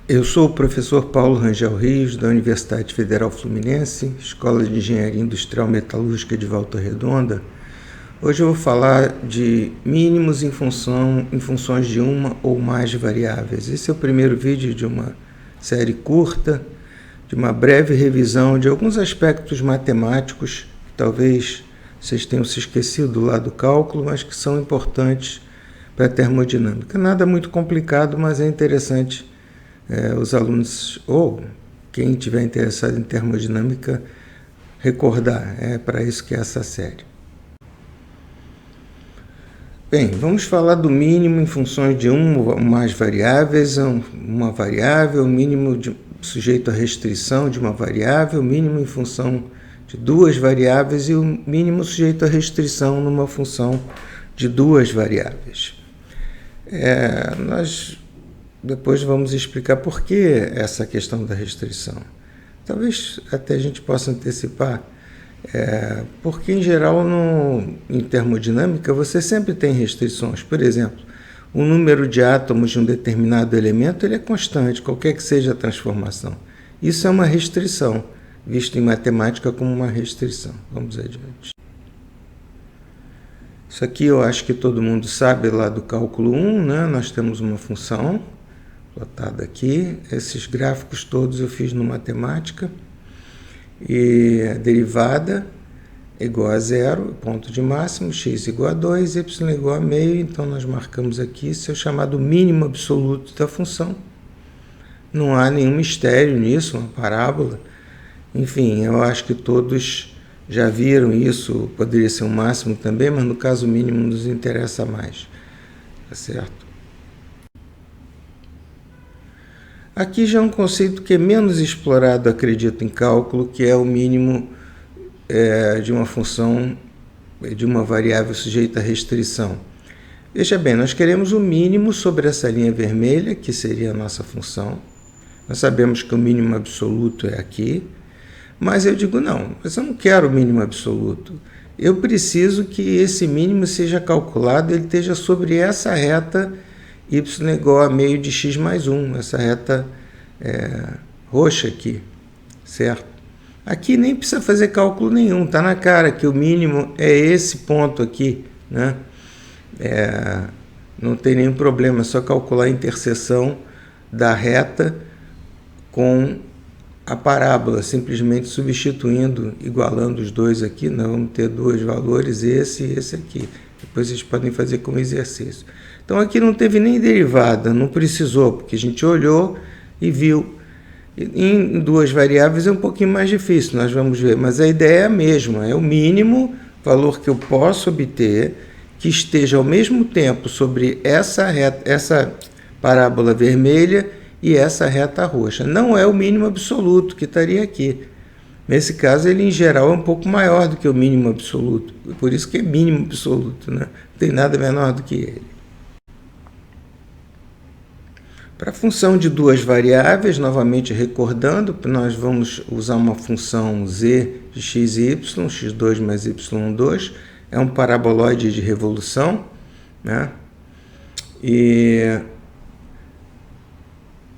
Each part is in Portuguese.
Eu sou o professor Paulo Rangel Rios, da Universidade Federal Fluminense, Escola de Engenharia Industrial Metalúrgica de Volta Redonda. Hoje eu vou falar de mínimos em funções de uma ou mais variáveis. Esse é o primeiro vídeo de uma série curta, de uma breve revisão de alguns aspectos matemáticos que talvez vocês tenham se esquecido lá do cálculo, mas que são importantes para a termodinâmica. Nada muito complicado, mas é interessante os alunos, ou quem estiver interessado em termodinâmica, recordar. É para isso que é essa série. Bem, vamos falar do mínimo em funções de uma ou mais variáveis, uma variável, mínimo sujeito à restrição de uma variável, mínimo em função de duas variáveis e o mínimo sujeito à restrição numa função de duas variáveis. Nós depois vamos explicar por que essa questão da restrição. Talvez até a gente possa antecipar, porque em geral em termodinâmica você sempre tem restrições. Por exemplo, o número de átomos de um determinado elemento ele é constante, qualquer que seja a transformação. Isso é uma restrição, visto em matemática como uma restrição. Vamos adiante. Isso aqui eu acho que todo mundo sabe lá do cálculo 1, né? Nós temos uma função plotada aqui. Esses gráficos todos eu fiz no matemática. E a derivada é igual a zero, ponto de máximo, x igual a 2, y igual a meio. Então nós marcamos aqui, isso é o chamado mínimo absoluto da função. Não há nenhum mistério nisso, uma parábola. Enfim, eu acho que todos já viram isso, poderia ser um máximo também, mas no caso mínimo nos interessa mais. Tá certo? Aqui já é um conceito que é menos explorado, acredito, em cálculo, que é o mínimo de uma função, de uma variável sujeita à restrição. Veja bem, nós queremos o mínimo sobre essa linha vermelha, que seria a nossa função. Nós sabemos que o mínimo absoluto é aqui, mas eu digo, não, mas eu não quero o mínimo absoluto. Eu preciso que esse mínimo seja calculado, ele esteja sobre essa reta y igual a meio de x mais 1, essa reta roxa aqui, certo? Aqui nem precisa fazer cálculo nenhum, está na cara que o mínimo é esse ponto aqui, né? Não tem nenhum problema, é só calcular a interseção da reta com a parábola, simplesmente substituindo, igualando os dois aqui. Nós vamos ter dois valores, esse e esse aqui. Depois vocês podem fazer como exercício. Então aqui não teve nem derivada, não precisou, porque a gente olhou e viu. Em duas variáveis é um pouquinho mais difícil, nós vamos ver, mas a ideia é a mesma, é o mínimo valor que eu posso obter que esteja ao mesmo tempo sobre essa reta, essa parábola vermelha e essa reta roxa. Não é o mínimo absoluto que estaria aqui. Nesse caso, ele em geral é um pouco maior do que o mínimo absoluto, por isso que é mínimo absoluto, né? Não tem nada menor do que ele. Para a função de duas variáveis, novamente recordando, nós vamos usar uma função z de x e y, x2 mais y2, é um paraboloide de revolução, né? E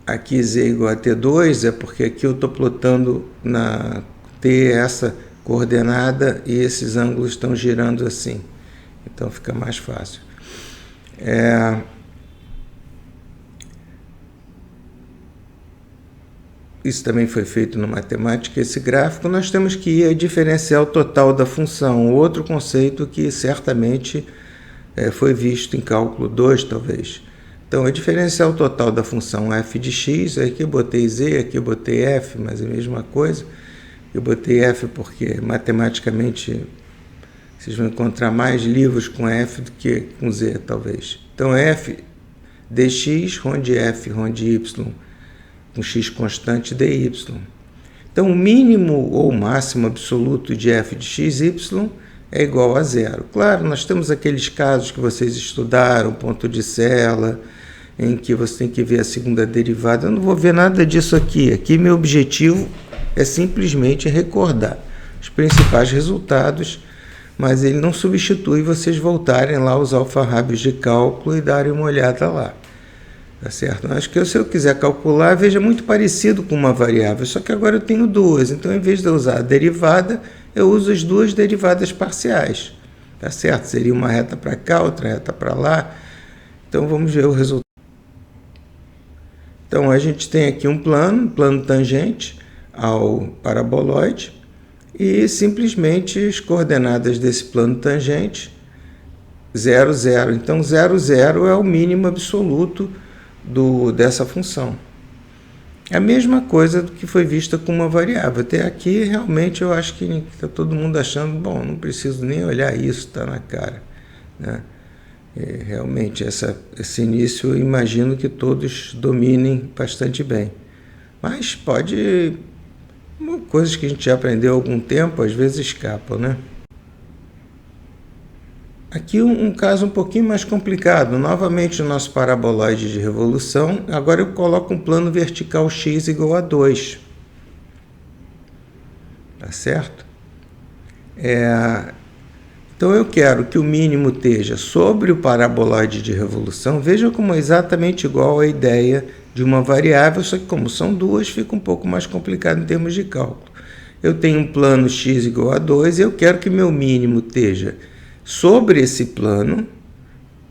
aqui z igual a t2 é porque aqui eu estou plotando na t essa coordenada e esses ângulos estão girando assim, então fica mais fácil. Isso também foi feito no matemática, esse gráfico. Nós temos que ir a diferencial total da função, outro conceito que certamente foi visto em cálculo 2, talvez. Então, a diferencial total da função f de x, aqui eu botei z, aqui eu botei f, mas é a mesma coisa. Eu botei f porque matematicamente vocês vão encontrar mais livros com f do que com z, talvez. Então, f dx, onde f, onde y, com x constante dy. Então, o mínimo ou máximo absoluto de f de x, y é igual a zero. Claro, nós temos aqueles casos que vocês estudaram, ponto de Sella, em que você tem que ver a segunda derivada. Eu não vou ver nada disso aqui. Aqui meu objetivo é simplesmente recordar os principais resultados, mas ele não substitui vocês voltarem lá aos alfarrábios de cálculo e darem uma olhada lá. Tá certo? Acho que se eu quiser calcular, veja muito parecido com uma variável, só que agora eu tenho duas. Então, em vez de eu usar a derivada, eu uso as duas derivadas parciais. Tá certo? Seria uma reta para cá, outra reta para lá. Então, vamos ver o resultado. Então, a gente tem aqui um plano tangente ao paraboloide, e simplesmente as coordenadas desse plano tangente, 0, 0. Então, 0, 0 é o mínimo absoluto dessa função. A mesma coisa do que foi vista com uma variável. Até aqui, realmente, eu acho que está todo mundo achando, bom, não preciso nem olhar isso, está na cara, né? Realmente, esse início, eu imagino que todos dominem bastante bem. Mas pode... coisas que a gente já aprendeu há algum tempo, às vezes escapam, né? Aqui um caso um pouquinho mais complicado. Novamente o nosso paraboloide de revolução. Agora eu coloco um plano vertical x igual a 2. Tá certo? Então eu quero que o mínimo esteja sobre o paraboloide de revolução. Veja como é exatamente igual à ideia de uma variável, só que como são duas, fica um pouco mais complicado em termos de cálculo. Eu tenho um plano x igual a 2 e eu quero que meu mínimo esteja sobre esse plano,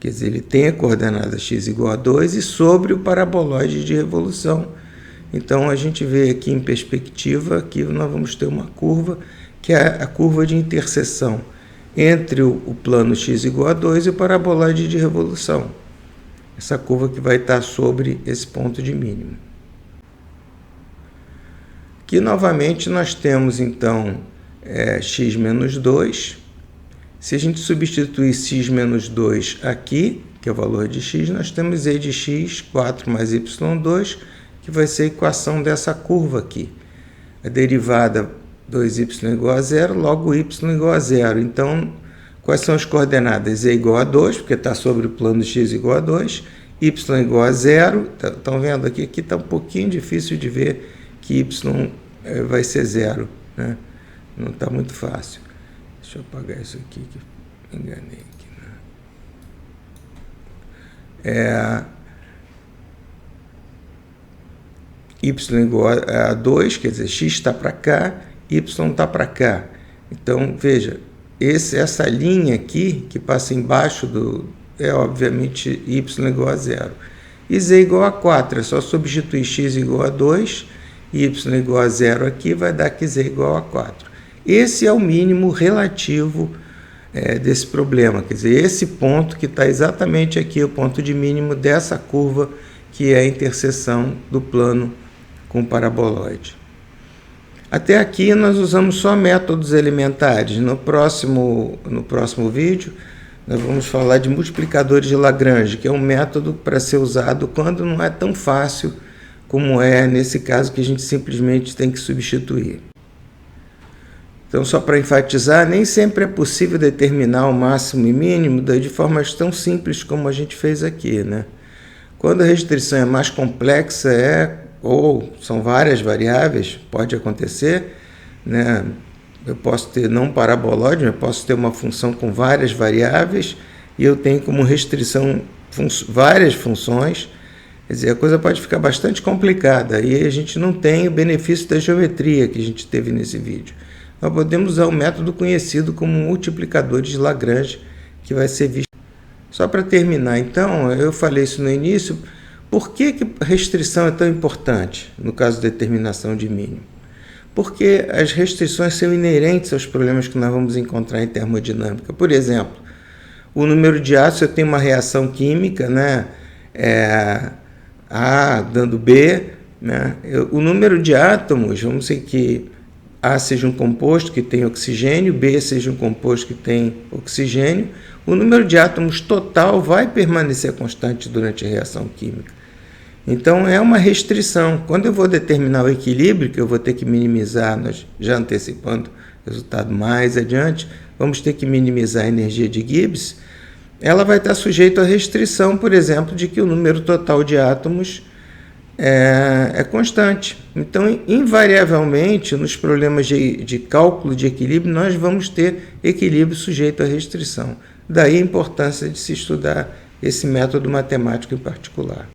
quer dizer, ele tem a coordenada x igual a 2 e sobre o paraboloide de revolução. Então, a gente vê aqui em perspectiva, aqui nós vamos ter uma curva, que é a curva de interseção entre o plano x igual a 2 e o paraboloide de revolução. Essa curva que vai estar sobre esse ponto de mínimo. Aqui, novamente, nós temos, então, x menos 2. Se a gente substituir x menos 2 aqui, que é o valor de x, nós temos e de x, 4 mais y2, que vai ser a equação dessa curva aqui. A derivada 2y igual a 0, logo y igual a 0. Então, quais são as coordenadas? E igual a 2, porque está sobre o plano x igual a 2, y igual a 0. Estão vendo aqui? Aqui está um pouquinho difícil de ver que y vai ser 0, né? Não está muito fácil. Deixa eu apagar isso aqui, que me enganei aqui, né? Y igual a 2, quer dizer, x está para cá, y está para cá. Então, veja, essa linha aqui, que passa embaixo obviamente, y igual a 0. E z igual a 4, é só substituir x igual a 2, y igual a 0 aqui, vai dar que z igual a 4. Esse é o mínimo relativo desse problema, quer dizer, esse ponto que está exatamente aqui, o ponto de mínimo dessa curva, que é a interseção do plano com o paraboloide. Até aqui nós usamos só métodos elementares. No próximo vídeo, nós vamos falar de multiplicadores de Lagrange, que é um método para ser usado quando não é tão fácil como é nesse caso que a gente simplesmente tem que substituir. Então, só para enfatizar, nem sempre é possível determinar o máximo e mínimo de formas tão simples como a gente fez aqui, né? Quando a restrição é mais complexa, ou são várias variáveis, pode acontecer, né? Eu posso ter não paraboloide, eu posso ter uma função com várias variáveis e eu tenho como restrição várias funções. Quer dizer, a coisa pode ficar bastante complicada e a gente não tem o benefício da geometria que a gente teve nesse vídeo. Nós podemos usar um método conhecido como multiplicadores de Lagrange, que vai ser visto. Só para terminar, então, eu falei isso no início, por que a restrição é tão importante no caso de determinação de mínimo? Porque as restrições são inerentes aos problemas que nós vamos encontrar em termodinâmica. Por exemplo, o número de átomos, eu tenho uma reação química, né? A dando B, né? O número de átomos, vamos dizer que A seja um composto que tem oxigênio, B seja um composto que tem oxigênio, o número de átomos total vai permanecer constante durante a reação química. Então, é uma restrição. Quando eu vou determinar o equilíbrio, que eu vou ter que minimizar, nós já antecipando o resultado mais adiante, vamos ter que minimizar a energia de Gibbs, ela vai estar sujeita à restrição, por exemplo, de que o número total de átomos é constante. Então, invariavelmente, nos problemas de cálculo de equilíbrio, nós vamos ter equilíbrio sujeito à restrição. Daí a importância de se estudar esse método matemático em particular.